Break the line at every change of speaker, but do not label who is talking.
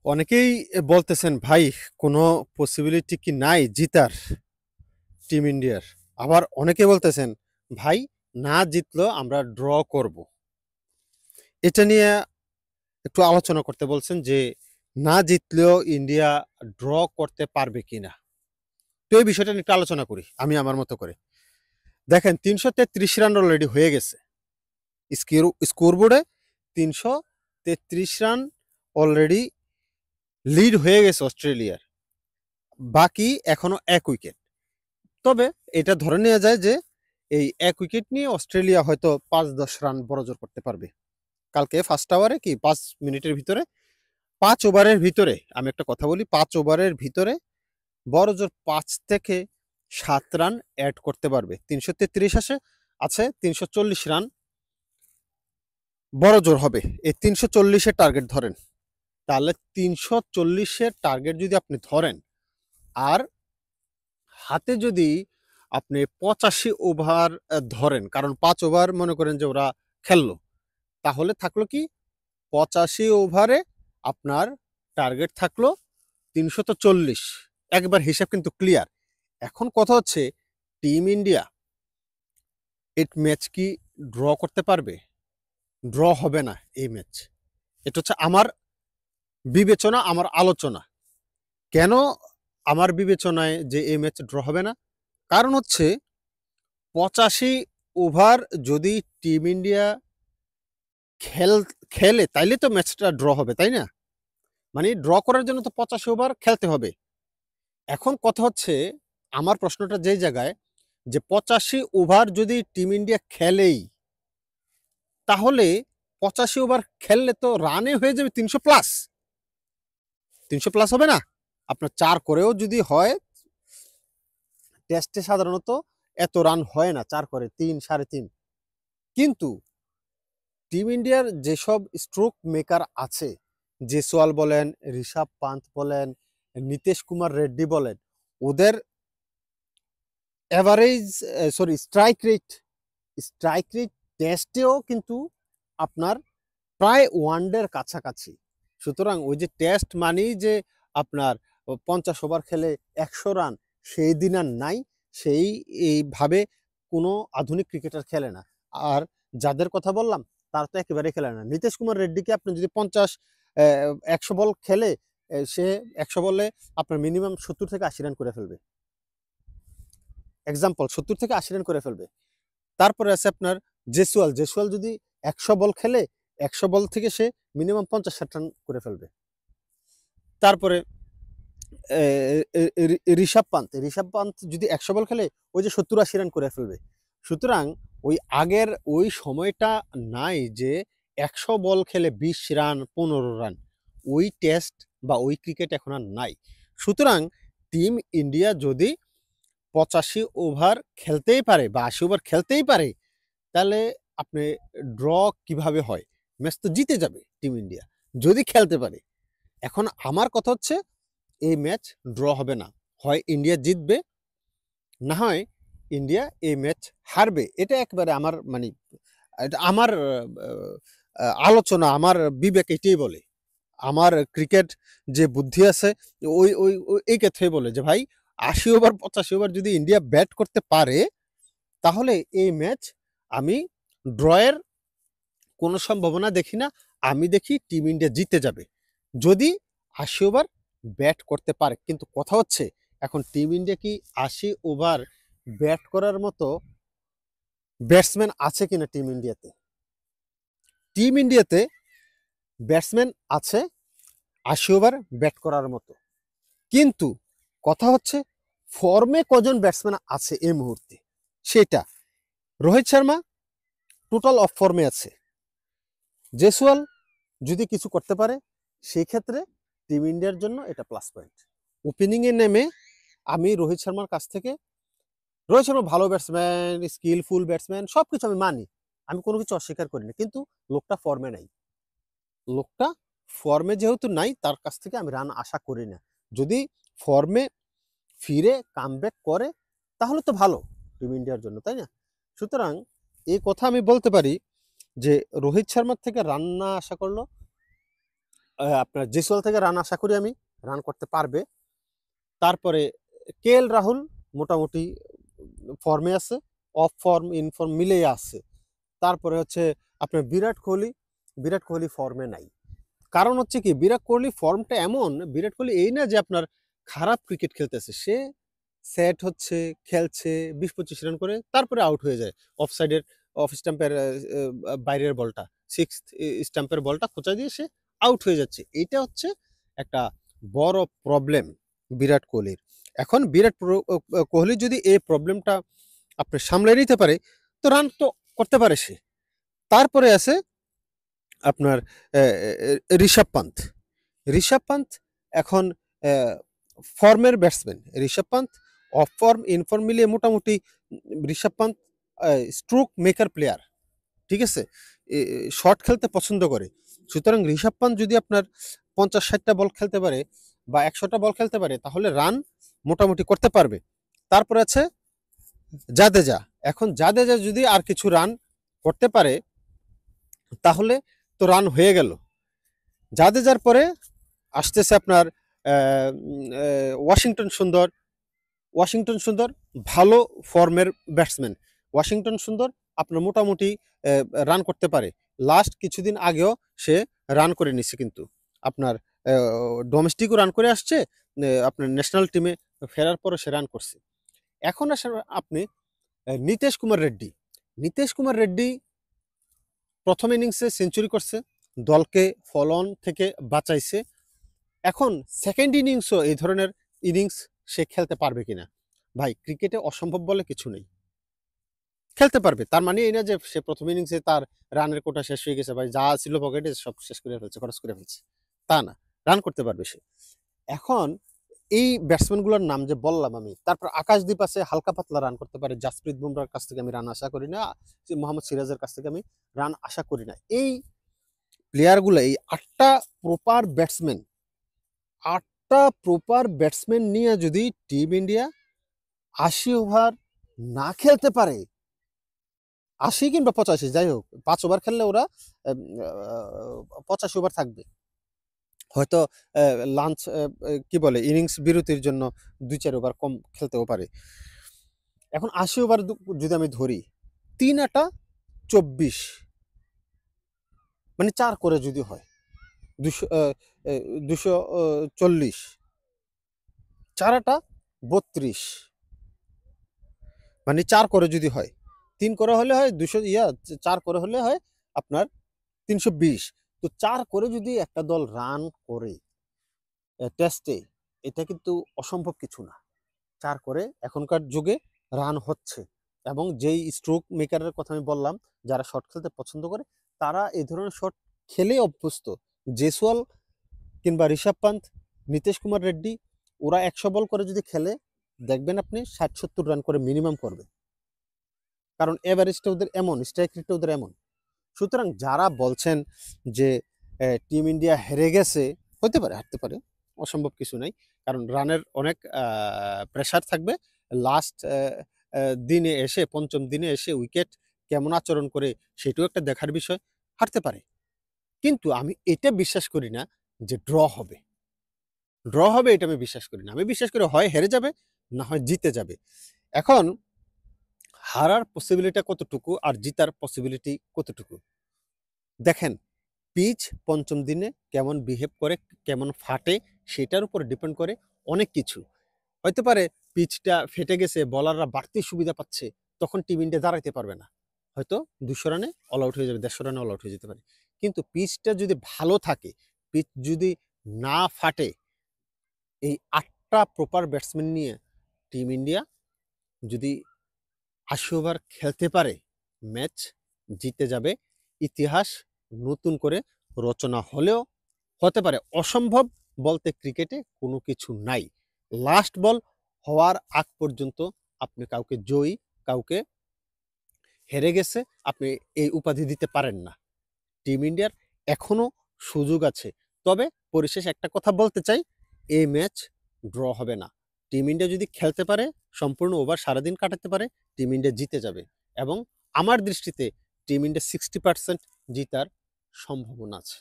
অনেকেই বলতেছেন ভাই কোনো পসিবিলিটি কি নাই জিতার টিম ইন্ডিয়ার। আবার অনেকে বলতেছেন ভাই না জিতলেও আমরা ড্র করব। এটা নিয়ে একটু আলোচনা করতে বলছেন যে না জিতলেও ইন্ডিয়া ড্র করতে পারবে কিনা। তো এই বিষয়টা নিয়ে একটু আলোচনা করি আমি আমার মতো করে। দেখেন ৩৩৩ রান অলরেডি হয়ে গেছে স্কোরবোর্ডে। ৩৩৩ রান অলরেডি লিড হয়ে গেছে অস্ট্রেলিয়ার। বাকি এখনো ১ উইকেট। তবে এটা ধরে নেওয়া যায় যে এই ১ উইকেট নিয়ে অস্ট্রেলিয়া হয়তো ৫-১০ রান বড়জোর করতে পারবে। কালকে ফার্স্ট আওয়ারে কি ৫ মিনিটের ভিতরে ৫ ওভারের ভিতরে আমি একটা কথা বলি, ৫ ওভারের ভিতরে বড়জোর ৫ থেকে ৭ রান অ্যাড করতে পারবে। ৩৩৩ আছে ৩৪০ রান বড়জোর হবে। এই ৩৪০-এর টার্গেট ধরেন, তাহলে ৩৪০-এর টার্গেট যদি আপনি ধরেন, আর হাতে যদি আপনি ৮৫ ওভার ধরেন, কারণ ৫ ওভার মনে করেন যে ওরা খেললো, তাহলে থাকলো কি ৮৫ ওভারে আপনার টার্গেট থাকলো ৩৪০। একবার হিসাব কিন্তু ক্লিয়ার। এখন কথা হচ্ছে টিম ইন্ডিয়া এই ম্যাচ কি ড্র করতে পারবে? ড্র হবে না এই ম্যাচ। এটা হচ্ছে আমার বিবেচনা, আমার আলোচনা। কেন আমার বিবেচনায় যে এই ম্যাচ ড্র হবে না? কারণ হচ্ছে ৮৫ ওভার যদি টিম ইন্ডিয়া খেল খেলে তাইলে তো ম্যাচটা ড্র হবে, তাই না? মানে ড্র করার জন্য তো ৮৫ ওভার খেলতে হবে। এখন কথা হচ্ছে আমার প্রশ্নটা যেই জায়গায় যে ৮৫ ওভার যদি টিম ইন্ডিয়া খেলেই, তাহলে ৮৫ ওভার খেললে তো রানে হয়ে যাবে ৩০০+। ৩০০+ হবে না? আপনার ৪ করেও যদি হয়, টেস্টে সাধারণত এত রান হয় না ৪ করে, ৩, ৩.৫। কিন্তু টিম ইন্ডিয়ার যেসব স্ট্রোক মেকার আছে, জেসওয়াল বলেন, ঋষভ পান্থ বলেন, নীতিশ কুমার রেড্ডি বলেন, ওদের এভারেজ স্ট্রাইক রেট টেস্টেও কিন্তু আপনার প্রায় ওয়ানডের কাছাকাছি। সুতরাং ওই যে টেস্ট মানেই যে আপনার ৫০ ওভার খেলে ১০০ রান, সেই দিন আর নাই। সেই এইভাবে কোনো আধুনিক ক্রিকেটার খেলে না। আর যাদের কথা বললাম তারা তো একেবারেই খেলে না। নীতিশ কুমার রেড্ডিকে আপনি যদি ১০০ বল খেলে, সে ১০০ বলে আপনার মিনিমাম ৭০ থেকে ৮০ রান করে ফেলবে। এক্সাম্পল ৭০ থেকে ৮০ রান করে ফেলবে। তারপরে আছে আপনার জেসওয়াল যদি ১০০ বল খেলে ১০০ বল থেকে সে মিনিমাম ৫০-৬০ রান করে ফেলবে। তারপরে ঋষভ পান্ত যদি ১০০ বল খেলে ওই যে ৭০-৮০ রান করে ফেলবে। সুতরাং ওই আগের ওই সময়টা নাই যে ১০০ বল খেলে ২০ রান, ১৫ রান। ওই টেস্ট বা ওই ক্রিকেট এখন আর নাই। সুতরাং টিম ইন্ডিয়া যদি ৮৫ ওভার খেলতেই পারে বা ৮০ ওভার খেলতেই পারে, তাহলে আপনি ড্র কিভাবে হয়? ম্যাচ তো জিতে যাবে টিম ইন্ডিয়া যদি খেলতে পারে। এখন আমার কথা হচ্ছে এই ম্যাচ ড্র হবে না। হয় ইন্ডিয়া জিতবে, না হয় ইন্ডিয়া এই ম্যাচ হারবে। এটা একেবারে আমার মানে এটা আমার আলোচনা, আমার বিবেক এটাই বলে। আমার ক্রিকেট যে বুদ্ধি আছে ওই এই কথাই বলে যে ভাই ৮০ ওভার ৮৫ ওভার যদি ইন্ডিয়া ব্যাট করতে পারে, তাহলে এই ম্যাচ আমি ড্রয়ের কোনো সম্ভাবনা দেখি না। আমি দেখি টিম ইন্ডিয়া জিতে যাবে যদি ৮০ ওভার ব্যাট করতে পারে। কিন্তু কথা হচ্ছে এখন টিম ইন্ডিয়া কি ৮০ ওভার ব্যাট করার মতো ব্যাটসম্যান আছে কিনা টিম ইন্ডিয়াতে? টিম ইন্ডিয়াতে ব্যাটসম্যান আছে ৮০ ওভার ব্যাট করার মতো, কিন্তু কথা হচ্ছে ফর্মে কজন ব্যাটসম্যান আছে এই মুহূর্তে সেটা। রোহিত শর্মা টোটাল অফ ফর্মে আছে। জেসওয়াল যদি কিছু করতে পারে, সেই ক্ষেত্রে টিম ইন্ডিয়ার জন্য এটা প্লাস পয়েন্ট। ওপেনিংয়ে নেমে আমি রোহিত শর্মার কাছ থেকে, রোহিত শর্মা ভালো ব্যাটসম্যান, স্কিলফুল ব্যাটসম্যান, সব কিছু আমি মানি, আমি কোনো কিছু অস্বীকার করি না, কিন্তু লোকটা ফর্মে নাই। লোকটা ফর্মে যেহেতু নাই, তার কাছ থেকে আমি রান আশা করি না। যদি ফর্মে ফিরে কামব্যাক করে তাহলে তো ভালো টিম ইন্ডিয়ার জন্য, তাই না? সুতরাং এই কথা আমি বলতে পারি যে রোহিত শর্মার থেকে রান না আশা করলো আপনার জেসওয়াল থেকে রান আশা করি আমি, রান করতে পারবে। তারপরে কেএল রাহুল মোটামুটি ফর্মে আছে, অফ ফর্ম ইন ফর্ম মিলেই আছে। তারপরে হচ্ছে আপনার বিরাট কোহলি ফর্মে নাই। কারণ হচ্ছে কি, বিরাট কোহলি ফর্মটা এমন, বিরাট কোহলি এই না যে আপনার খারাপ ক্রিকেট খেলতেছে, সে সেট হচ্ছে, খেলছে, ২০-২৫ রান করে তারপরে আউট হয়ে যায়। অফ স্টাম্পের বাইরের বলটা, সিক্স স্টাম্পের বলটা খোঁচা দিয়ে সে আউট হয়ে যাচ্ছে। এইটা হচ্ছে একটা বড় প্রবলেম বিরাট কোহলির। এখন কোহলি যদি এই প্রবলেমটা আপনি সামলে নিতে পারে, তো রান তো করতে পারে সে। তারপরে আছে আপনার ঋষভ পান্ত। ঋষভ পান্ত এখন ফর্মের batsman. Rishabh Pant of form in form মিলিয়ে মোটামুটি Rishabh Pant stroke maker player, ঠিক আছে, শট খেলতে পছন্দ করে। সুতরাং ঋষভ পান্ত যদি আপনার ৫০-৬০টা বল খেলতে পারে বা ১০০টা বল খেলতে পারে, তাহলে রান মোটামুটি করতে পারবে। তারপরে আছে জাদেজা। এখন জাদেজা যদি আর কিছু রান করতে পারে, তাহলে তো রান হয়ে গেল। জাদেজার পরে আসতেছে আপনার ওয়াশিংটন সুন্দর ভালো ফর্মের ব্যাটসম্যান। ওয়াশিংটন সুন্দর আপনার মোটামুটি রান করতে পারে। লাস্ট কিছুদিন আগেও সে রান করে নিচ্ছে, কিন্তু আপনার ডোমেস্টিকও রান করে আসছে, আপনার ন্যাশনাল টিমে ফেরার পরও সে রান করছে। এখন আসলে আপনি নীতিশ কুমার রেড্ডি প্রথম ইনিংসে সেঞ্চুরি করছে, দলকে ফলন থেকে বাঁচাইছে। এখন সেকেন্ড ইনিংসও এই ধরনের ইনিংস সে খেলতে পারবে কিনা? ভাই, ক্রিকেটে অসম্ভব বলে কিছু নেই, খেলতে পারবে। তার মানে এই না যে সে প্রথম ইনিংসে তার রানের কোটা শেষ হয়ে গেছে, ভাই যা ছিল পকেটে সব শেষ করে ফেলছে, খরচ করে ফেলছে, তা না, রান করতে পারবে সে। এখন এই ব্যাটসম্যানগুলোর নাম যে বললাম আমি, তারপর আকাশদীপ আছে, হালকা পাতলা রান করতে পারে। জাসপ্রীত বুমরার কাছ থেকে আমি রান আশা করি না, মোহাম্মদ সিরাজের কাছ থেকে আমি রান আশা করি না। এই প্লেয়ারগুলো, এই আটটা প্রপার ব্যাটসম্যান নিয়ে যদি টিম ইন্ডিয়া ৮০ ওভার না খেলতে পারে, ৮০ কিংবা ৮৫, যাই হোক ৫ ওভার খেললে ওরা ৮৫ ওভার থাকবে, হয়তো লাঞ্চ কি বলে ইনিংস বিরতির জন্য ২-৪ ওভার কম খেলতেও পারে। এখন ৮০ ওভার যদি আমি ধরি, ৩ আটা ২৪, মানে ৪ করে যদি হয় ২৪০, ৪ আটা ৩২, মানে ৪ করে যদি হয়, ৩ করে হলে হয় ৪ করে হলে হয় আপনার ৩২০। তো ৪ করে যদি একটা দল রান করে টেস্টে, এটা কিন্তু অসম্ভব কিছু না। ৪ করে এখনকার যুগে রান হচ্ছে, এবং যেই স্ট্রোক মেকারের কথা আমি বললাম, যারা শট খেলতে পছন্দ করে, তারা এই ধরনের শট খেলে অভ্যস্ত। জেসওয়াল কিংবা ঋষভ পান্ত, নীতিশ কুমার রেড্ডি, ওরা ১০০ বল করে যদি খেলে, দেখবেন আপনি ৬০-৭০ রান করে মিনিমাম করবে, কারণ এভারেজটা ওদের এমন, স্ট্রাইক রেটটা ওদের এমন। সুতরাং যারা বলছেন যে টিম ইন্ডিয়া হেরে গেছে, হতে পারে, হারতে পারে, অসম্ভব কিছু নাই, কারণ রানের অনেক প্রেশার থাকবে। লাস্ট দিনে এসে, পঞ্চম দিনে এসে উইকেট কেমন আচরণ করে, সেটাও একটা দেখার বিষয়। হারতে পারে, কিন্তু আমি এটা বিশ্বাস করি না যে ড্র হবে, এটা আমি বিশ্বাস করি না। আমি বিশ্বাস করি হয় হেরে যাবে, না হয় জিতে যাবে। এখন হারার পসিবিলিটি কতটুকু আর জিতার পসিবিলিটি কতটুকু, দেখেন পিচ পঞ্চম দিনে কেমন বিহেভ করে, কেমন ফাটে, সেটার উপর ডিপেন্ড করে অনেক কিছু। হতে পারে পিচটা ফেটে গেছে, বলাররা বাড়তি সুবিধা পাচ্ছে, তখন টিম ইন্ডিয়া দাঁড়াইতে পারবে না, হয়তো ২০০ রানে অল আউট হয়ে যাবে, ১৫০ রানে অল আউট হয়ে যেতে পারে। কিন্তু পিচটা যদি ভালো থাকে, পিচ যদি না ফাটে, এই ৮টা প্রপার ব্যাটসম্যান নিয়ে টিম ইন্ডিয়া যদি ৮০ ওভার খেলতে পারে, ম্যাচ জিতে যাবে। ইতিহাস নতুন করে রচনা হলেও হতে পারে। অসম্ভব বলতে ক্রিকেটে কোনো কিছু নাই। লাস্ট বল হওয়ার আগ পর্যন্ত আপনি কাউকে জয়ী, কাউকে হেরে গেছে, আপনি এই উপাধি দিতে পারেন না। টিম ইন্ডিয়ার এখনো সুযোগ আছে। তবে পরিশেষে একটা কথা বলতে চাই, এই ম্যাচ ড্র হবে না। টিম ইন্ডিয়া যদি খেলতে পারে, সম্পূর্ণ ওভার সারাদিন কাটাতে পারে, টিম ইন্ডিয়া জিতে যাবে, এবং আমার দৃষ্টিতে টিম ইন্ডিয়া 60% জিতার সম্ভাবনা আছে।